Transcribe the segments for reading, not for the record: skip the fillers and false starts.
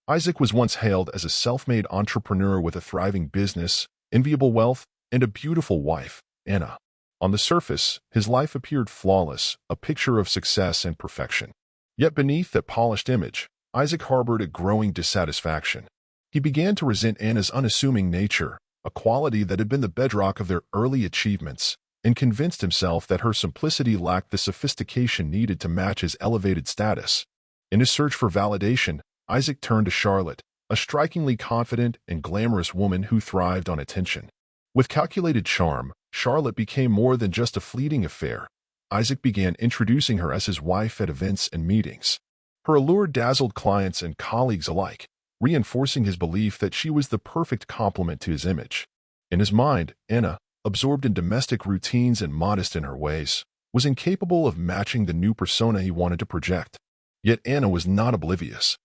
Isaac was once hailed as a self-made entrepreneur with a thriving business, enviable wealth, and a beautiful wife, Anna. On the surface, his life appeared flawless, a picture of success and perfection. Yet beneath that polished image, Isaac harbored a growing dissatisfaction. He began to resent Anna's unassuming nature, a quality that had been the bedrock of their early achievements, and convinced himself that her simplicity lacked the sophistication needed to match his elevated status. In his search for validation, Isaac turned to Charlotte, a strikingly confident and glamorous woman who thrived on attention. With calculated charm, Charlotte became more than just a fleeting affair. Isaac began introducing her as his wife at events and meetings. Her allure dazzled clients and colleagues alike, reinforcing his belief that she was the perfect complement to his image. In his mind, Anna, absorbed in domestic routines and modest in her ways, was incapable of matching the new persona he wanted to project. Yet Anna was not oblivious.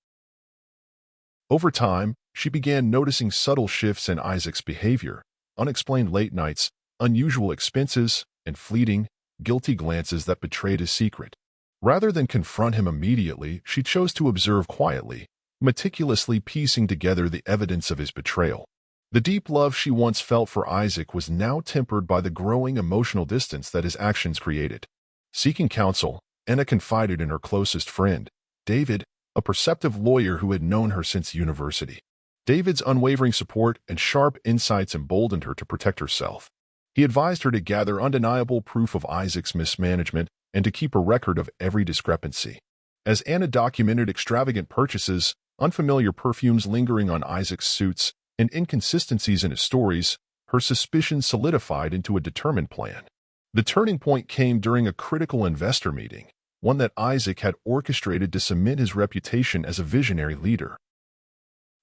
Over time, she began noticing subtle shifts in Isaac's behavior, unexplained late nights, unusual expenses, and fleeting, guilty glances that betrayed his secret. Rather than confront him immediately, she chose to observe quietly, meticulously piecing together the evidence of his betrayal. The deep love she once felt for Isaac was now tempered by the growing emotional distance that his actions created. Seeking counsel, Anna confided in her closest friend, David, a perceptive lawyer who had known her since university. David's unwavering support and sharp insights emboldened her to protect herself. He advised her to gather undeniable proof of Isaac's mismanagement and to keep a record of every discrepancy. As Anna documented extravagant purchases, unfamiliar perfumes lingering on Isaac's suits, and inconsistencies in his stories, her suspicions solidified into a determined plan. The turning point came during a critical investor meeting, one that Isaac had orchestrated to cement his reputation as a visionary leader.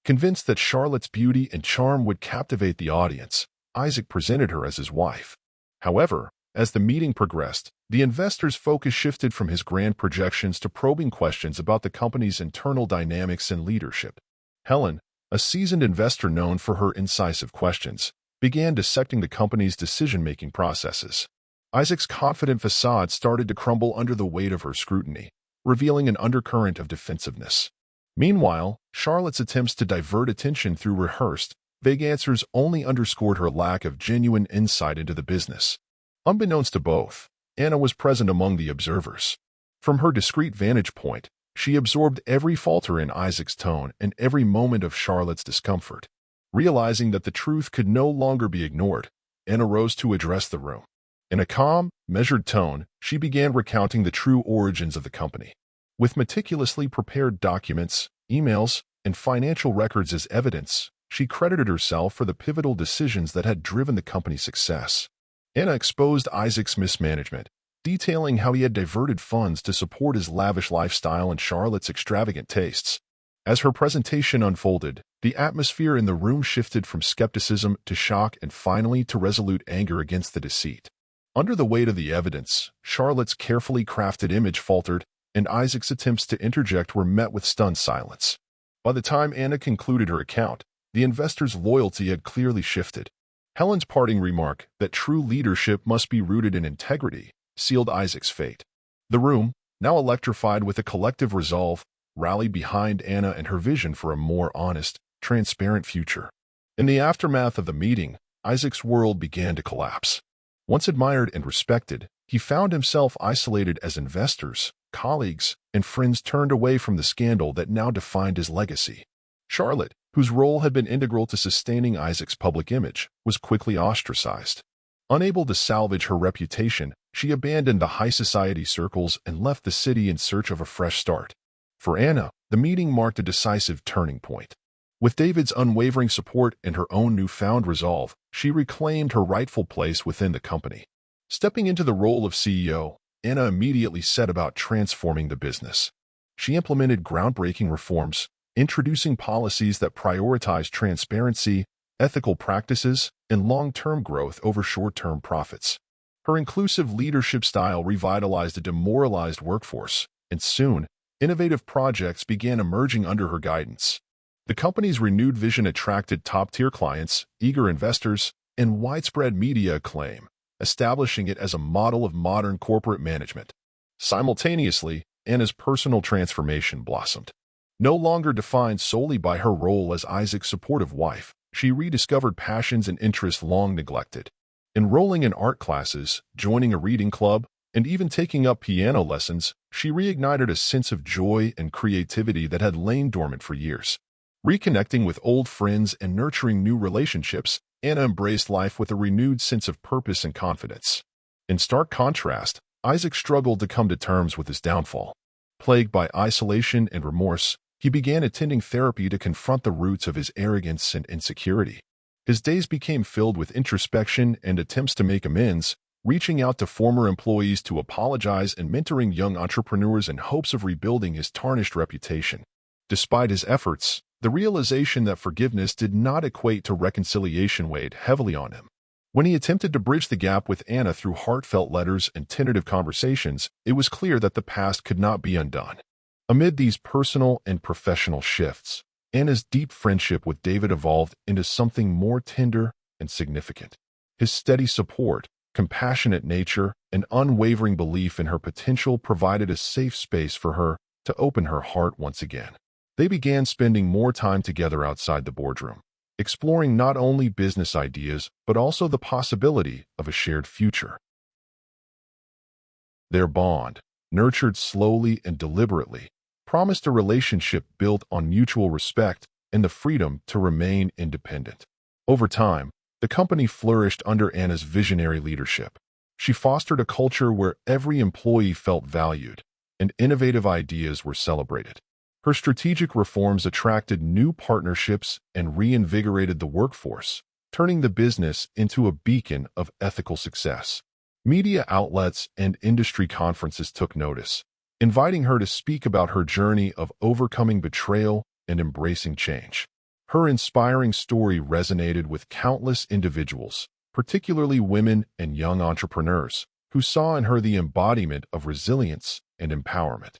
Convinced that Charlotte's beauty and charm would captivate the audience, Isaac presented her as his wife. However, as the meeting progressed, the investor's focus shifted from his grand projections to probing questions about the company's internal dynamics and leadership. Helen, a seasoned investor known for her incisive questions, began dissecting the company's decision-making processes. Isaac's confident facade started to crumble under the weight of her scrutiny, revealing an undercurrent of defensiveness. Meanwhile, Charlotte's attempts to divert attention through rehearsed, vague answers only underscored her lack of genuine insight into the business. Unbeknownst to both, Anna was present among the observers. From her discreet vantage point, she absorbed every falter in Isaac's tone and every moment of Charlotte's discomfort. Realizing that the truth could no longer be ignored, Anna rose to address the room. In a calm, measured tone, she began recounting the true origins of the company. With meticulously prepared documents, emails, and financial records as evidence, she credited herself for the pivotal decisions that had driven the company's success. Anna exposed Isaac's mismanagement, detailing how he had diverted funds to support his lavish lifestyle and Charlotte's extravagant tastes. As her presentation unfolded, the atmosphere in the room shifted from skepticism to shock and finally to resolute anger against the deceit. Under the weight of the evidence, Charlotte's carefully crafted image faltered, and Isaac's attempts to interject were met with stunned silence. By the time Anna concluded her account, the investor's loyalty had clearly shifted. Helen's parting remark that true leadership must be rooted in integrity sealed Isaac's fate. The room, now electrified with a collective resolve, rallied behind Anna and her vision for a more honest, transparent future. In the aftermath of the meeting, Isaac's world began to collapse. Once admired and respected, he found himself isolated as investors, colleagues, and friends turned away from the scandal that now defined his legacy. Charlotte, whose role had been integral to sustaining Isaac's public image, was quickly ostracized. Unable to salvage her reputation, she abandoned the high society circles and left the city in search of a fresh start. For Anna, the meeting marked a decisive turning point. With David's unwavering support and her own newfound resolve, she reclaimed her rightful place within the company. Stepping into the role of CEO, Anna immediately set about transforming the business. She implemented groundbreaking reforms, introducing policies that prioritized transparency, ethical practices, and long-term growth over short-term profits. Her inclusive leadership style revitalized a demoralized workforce, and soon, innovative projects began emerging under her guidance. The company's renewed vision attracted top-tier clients, eager investors, and widespread media acclaim, establishing it as a model of modern corporate management. Simultaneously, Anna's personal transformation blossomed. No longer defined solely by her role as Isaac's supportive wife, she rediscovered passions and interests long neglected. Enrolling in art classes, joining a reading club, and even taking up piano lessons, she reignited a sense of joy and creativity that had lain dormant for years. Reconnecting with old friends and nurturing new relationships, Anna embraced life with a renewed sense of purpose and confidence. In stark contrast, Isaac struggled to come to terms with his downfall. Plagued by isolation and remorse, he began attending therapy to confront the roots of his arrogance and insecurity. His days became filled with introspection and attempts to make amends, reaching out to former employees to apologize and mentoring young entrepreneurs in hopes of rebuilding his tarnished reputation. Despite his efforts, the realization that forgiveness did not equate to reconciliation weighed heavily on him. When he attempted to bridge the gap with Anna through heartfelt letters and tentative conversations, it was clear that the past could not be undone. Amid these personal and professional shifts, Anna's deep friendship with David evolved into something more tender and significant. His steady support, compassionate nature, and unwavering belief in her potential provided a safe space for her to open her heart once again. They began spending more time together outside the boardroom, exploring not only business ideas but also the possibility of a shared future. Their bond, nurtured slowly and deliberately, promised a relationship built on mutual respect and the freedom to remain independent. Over time, the company flourished under Anna's visionary leadership. She fostered a culture where every employee felt valued and innovative ideas were celebrated. Her strategic reforms attracted new partnerships and reinvigorated the workforce, turning the business into a beacon of ethical success. Media outlets and industry conferences took notice, inviting her to speak about her journey of overcoming betrayal and embracing change. Her inspiring story resonated with countless individuals, particularly women and young entrepreneurs, who saw in her the embodiment of resilience and empowerment.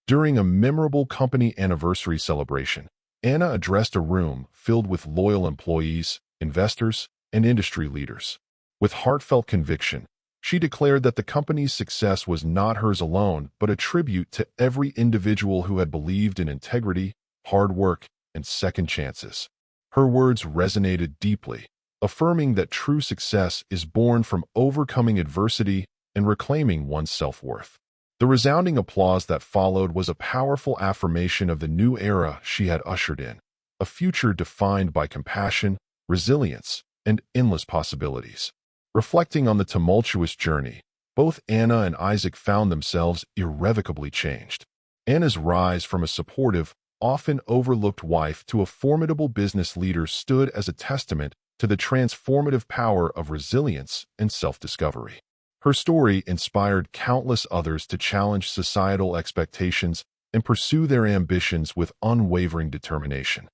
During a memorable company anniversary celebration, Anna addressed a room filled with loyal employees, investors, and industry leaders. With heartfelt conviction, she declared that the company's success was not hers alone, but a tribute to every individual who had believed in integrity, hard work, and second chances. Her words resonated deeply, affirming that true success is born from overcoming adversity and reclaiming one's self-worth. The resounding applause that followed was a powerful affirmation of the new era she had ushered in, a future defined by compassion, resilience, and endless possibilities. Reflecting on the tumultuous journey, both Anna and Isaac found themselves irrevocably changed. Anna's rise from a supportive, often overlooked wife to a formidable business leader stood as a testament to the transformative power of resilience and self-discovery. Her story inspired countless others to challenge societal expectations and pursue their ambitions with unwavering determination.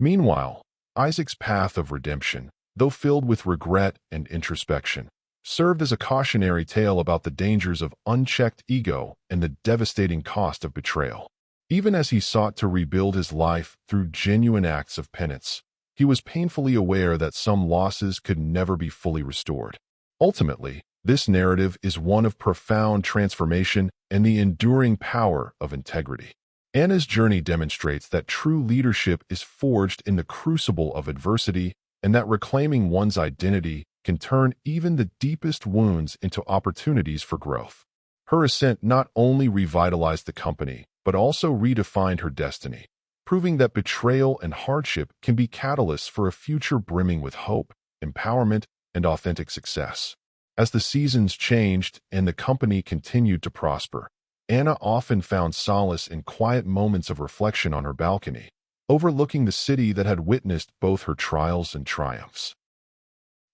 Meanwhile, Isaac's path of redemption, though filled with regret and introspection, served as a cautionary tale about the dangers of unchecked ego and the devastating cost of betrayal. Even as he sought to rebuild his life through genuine acts of penance, he was painfully aware that some losses could never be fully restored. Ultimately, this narrative is one of profound transformation and the enduring power of integrity. Anna's journey demonstrates that true leadership is forged in the crucible of adversity and that reclaiming one's identity can turn even the deepest wounds into opportunities for growth. Her ascent not only revitalized the company, but also redefined her destiny, proving that betrayal and hardship can be catalysts for a future brimming with hope, empowerment, and authentic success. As the seasons changed and the company continued to prosper, Anna often found solace in quiet moments of reflection on her balcony, overlooking the city that had witnessed both her trials and triumphs.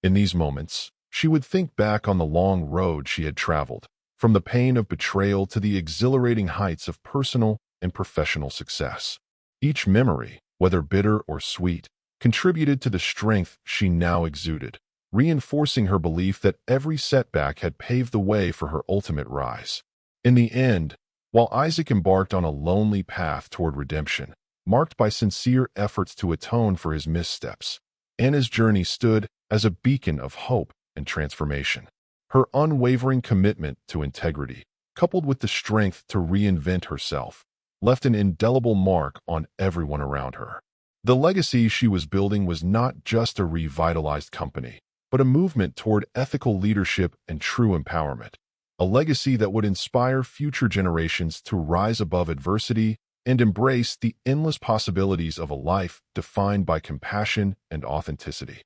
In these moments, she would think back on the long road she had traveled, from the pain of betrayal to the exhilarating heights of personal and professional success. Each memory, whether bitter or sweet, contributed to the strength she now exuded, reinforcing her belief that every setback had paved the way for her ultimate rise. In the end, while Isaac embarked on a lonely path toward redemption, marked by sincere efforts to atone for his missteps, Anna's journey stood as a beacon of hope and transformation. Her unwavering commitment to integrity, coupled with the strength to reinvent herself, left an indelible mark on everyone around her. The legacy she was building was not just a revitalized company, but a movement toward ethical leadership and true empowerment. A legacy that would inspire future generations to rise above adversity and embrace the endless possibilities of a life defined by compassion and authenticity.